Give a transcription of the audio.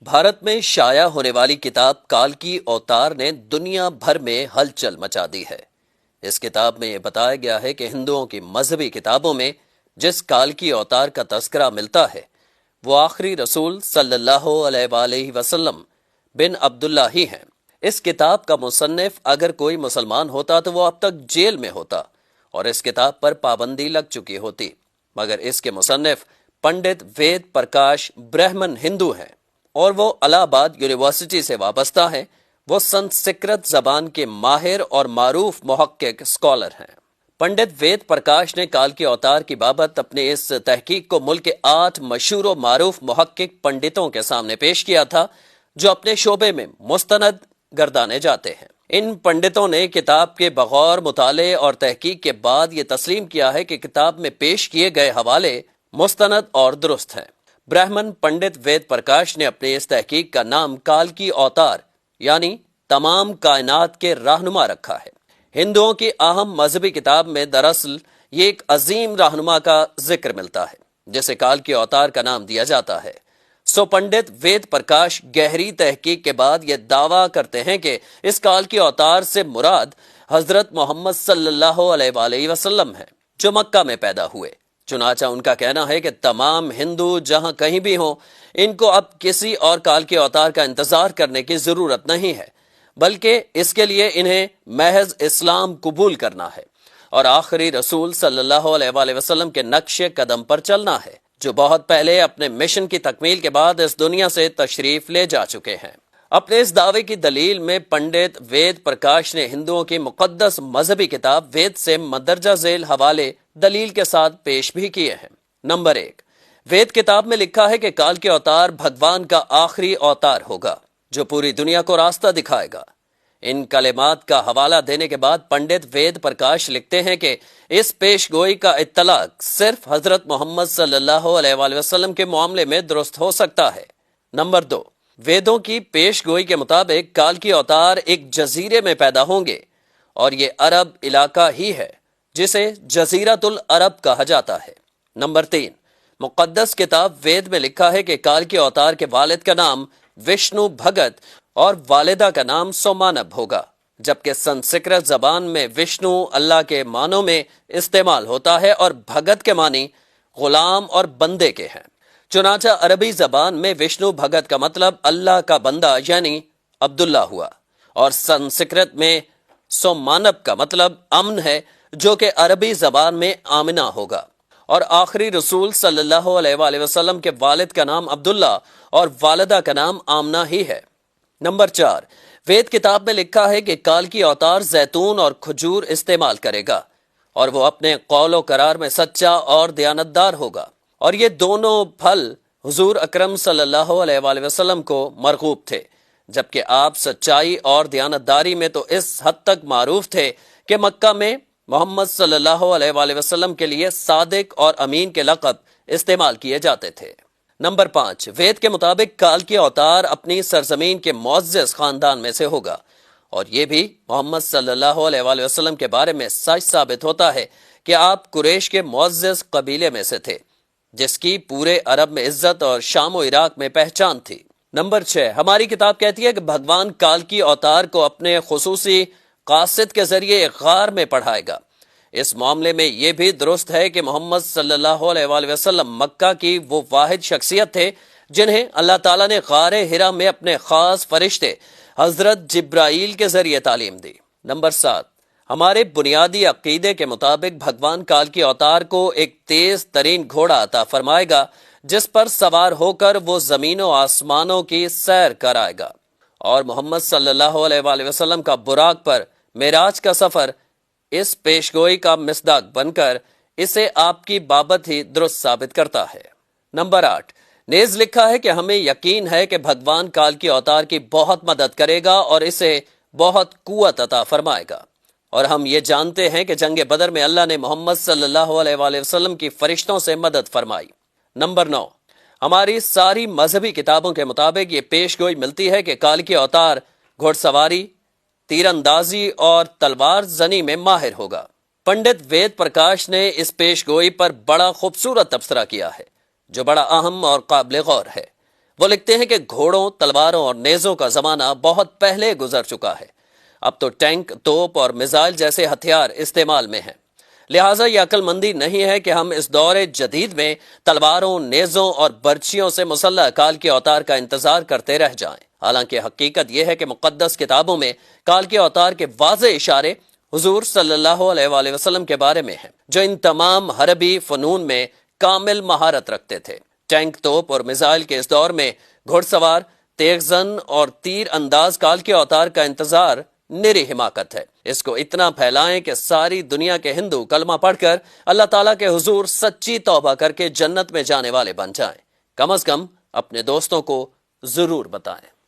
بھارت میں شائع ہونے والی کتاب کال کی اوتار نے دنیا بھر میں ہلچل مچا دی ہے۔ اس کتاب میں یہ بتایا گیا ہے کہ ہندوؤں کی مذہبی کتابوں میں جس کال کی اوتار کا تذکرہ ملتا ہے وہ آخری رسول صلی اللہ علیہ وآلہ وسلم بن عبداللہ ہی ہیں۔ اس کتاب کا مصنف اگر کوئی مسلمان ہوتا تو وہ اب تک جیل میں ہوتا اور اس کتاب پر پابندی لگ چکی ہوتی، مگر اس کے مصنف پنڈت وید پرکاش برہمن ہندو ہیں اور وہ الہ آباد یونیورسٹی سے وابستہ ہیں۔ وہ سنسکرت زبان کے ماہر اور معروف محقق اسکالر ہیں۔ پنڈت وید پرکاش نے کال کی اوتار کی بابت اپنے اس تحقیق کو ملک کے 8 مشہور و معروف محقق پنڈتوں کے سامنے پیش کیا تھا جو اپنے شعبے میں مستند گردانے جاتے ہیں۔ ان پنڈتوں نے کتاب کے بغور مطالعے اور تحقیق کے بعد یہ تسلیم کیا ہے کہ کتاب میں پیش کیے گئے حوالے مستند اور درست ہیں۔ برہمن پنڈت وید پرکاش نے اپنے اس تحقیق کا نام کال کی اوتار یعنی تمام کائنات کے رہنما رکھا ہے۔ ہندوؤں کی اہم مذہبی کتاب میں دراصل یہ ایک عظیم رہنما کا ذکر ملتا ہے جسے کال کی اوتار کا نام دیا جاتا ہے۔ سو پنڈت وید پرکاش گہری تحقیق کے بعد یہ دعویٰ کرتے ہیں کہ اس کال کی اوتار سے مراد حضرت محمد صلی اللہ علیہ وآلہ وسلم ہے جو مکہ میں پیدا ہوئے۔ چنانچہ ان کا کہنا ہے کہ تمام ہندو جہاں کہیں بھی ہوں ان کو اب کسی اور کال کے اوتار کا انتظار کرنے کی ضرورت نہیں ہے، بلکہ اس کے لیے انہیں محض اسلام قبول کرنا ہے اور آخری رسول صلی اللہ علیہ وآلہ وسلم کے نقش قدم پر چلنا ہے جو بہت پہلے اپنے مشن کی تکمیل کے بعد اس دنیا سے تشریف لے جا چکے ہیں۔ اپنے اس دعوے کی دلیل میں پنڈت وید پرکاش نے ہندوؤں کی مقدس مذہبی کتاب وید سے مندرجہ ذیل حوالے دلیل کے ساتھ پیش بھی کیے ہیں۔ نمبر 1، وید کتاب میں لکھا ہے کہ کال کے اوتار بھگوان کا آخری اوتار ہوگا جو پوری دنیا کو راستہ دکھائے گا۔ ان کلمات کا حوالہ دینے کے بعد پنڈت وید پرکاش لکھتے ہیں کہ اس پیش گوئی کا اطلاق صرف حضرت محمد صلی اللہ علیہ وآلہ وسلم کے معاملے میں درست ہو سکتا ہے۔ نمبر 2، ویدوں کی پیش گوئی کے مطابق کال کی اوتار ایک جزیرے میں پیدا ہوں گے اور یہ عرب علاقہ ہی ہے جسے جزیرۃ العرب کہا جاتا ہے۔ نمبر 3، مقدس کتاب وید میں لکھا ہے کہ کال کے اوتار کے والد کا نام وشنو بھگت اور والدہ کا نام سومانب ہوگا، جبکہ سنسکرت زبان میں وشنو اللہ کے معنوں میں استعمال ہوتا ہے اور بھگت کے معنی غلام اور بندے کے ہیں۔ چنانچہ عربی زبان میں وشنو بھگت کا مطلب اللہ کا بندہ یعنی عبداللہ ہوا اور سنسکرت میں سومانب کا مطلب امن ہے جو کہ عربی زبان میں آمنہ ہوگا، اور آخری رسول صلی اللہ علیہ وآلہ وسلم کے والد کا نام عبداللہ اور والدہ کا نام آمنہ ہی ہے۔ نمبر 4، وید کتاب میں لکھا ہے کہ کال کی اوتار زیتون اور کھجور استعمال کرے گا اور وہ اپنے قول و قرار میں سچا اور دیانتدار ہوگا، اور یہ دونوں پھل حضور اکرم صلی اللہ علیہ وآلہ وسلم کو مرغوب تھے، جبکہ آپ سچائی اور دیانتداری میں تو اس حد تک معروف تھے کہ مکہ میں محمد صلی اللہ علیہ وآلہ وسلم کے لیے صادق اور امین کے لقب استعمال کیے جاتے تھے۔ نمبر 5، وید کے مطابق کال کی اوتار اپنی سرزمین کے معزز خاندان میں سے ہوگا، اور یہ بھی محمد صلی اللہ علیہ وآلہ وسلم کے بارے میں سچ ثابت ہوتا ہے کہ آپ قریش کے معزز قبیلے میں سے تھے جس کی پورے عرب میں عزت اور شام و عراق میں پہچان تھی۔ نمبر 6، ہماری کتاب کہتی ہے کہ بھگوان کال کی اوتار کو اپنے خصوصی قاصد کے ذریعے ایک غار میں پڑھائے گا۔ اس معاملے میں یہ بھی درست ہے کہ محمد صلی اللہ علیہ وآلہ وسلم مکہ کی وہ واحد شخصیت تھے جنہیں اللہ تعالیٰ نے غار حرا میں اپنے خاص فرشتے حضرت جبرائیل کے ذریعے تعلیم دی۔ نمبر 7، ہمارے بنیادی عقیدے کے مطابق بھگوان کال کی اوتار کو ایک تیز ترین گھوڑا عطا فرمائے گا جس پر سوار ہو کر وہ زمین و آسمانوں کی سیر کرائے گا، اور محمد صلی اللہ علیہ وآلہ وسلم کا براق پر معراج کا سفر اس پیشگوئی کا مصداق بن کر اسے آپ کی بابت ہی درست ثابت کرتا ہے۔ نمبر 8، نیز لکھا ہے کہ ہمیں یقین ہے کہ بھگوان کال کی اوتار کی بہت مدد کرے گا اور اسے بہت قوت عطا فرمائے گا، اور ہم یہ جانتے ہیں کہ جنگ بدر میں اللہ نے محمد صلی اللہ علیہ وآلہ وسلم کی فرشتوں سے مدد فرمائی۔ نمبر 9، ہماری ساری مذہبی کتابوں کے مطابق یہ پیش گوئی ملتی ہے کہ کال کی اوتار گھوڑ سواری، تیر اندازی اور تلوار زنی میں ماہر ہوگا۔ پنڈت وید پرکاش نے اس پیش گوئی پر بڑا خوبصورت تبصرہ کیا ہے جو بڑا اہم اور قابل غور ہے۔ وہ لکھتے ہیں کہ گھوڑوں، تلواروں اور نیزوں کا زمانہ بہت پہلے گزر چکا ہے۔ اب تو ٹینک، توپ اور میزائل جیسے ہتھیار استعمال میں ہیں۔ لہٰذا یہ عقل مندی نہیں ہے کہ ہم اس دور جدید میں تلواروں، نیزوں اور برچھیوں سے مسلح کال کے اوتار کا انتظار کرتے رہ جائیں۔ حالانکہ حقیقت یہ ہے کہ مقدس کتابوں میں کال کے اوتار کے واضح اشارے حضور صلی اللہ علیہ وآلہ وسلم کے بارے میں ہیں، جو ان تمام حربی فنون میں کامل مہارت رکھتے تھے۔ ٹینک، توپ اور میزائل کے اس دور میں گھڑ سوار، تیغ زن اور تیر انداز کال کے اوتار کا انتظار نری حماقت ہے۔ اس کو اتنا پھیلائیں کہ ساری دنیا کے ہندو کلمہ پڑھ کر اللہ تعالیٰ کے حضور سچی توبہ کر کے جنت میں جانے والے بن جائیں۔ کم از کم اپنے دوستوں کو ضرور بتائیں۔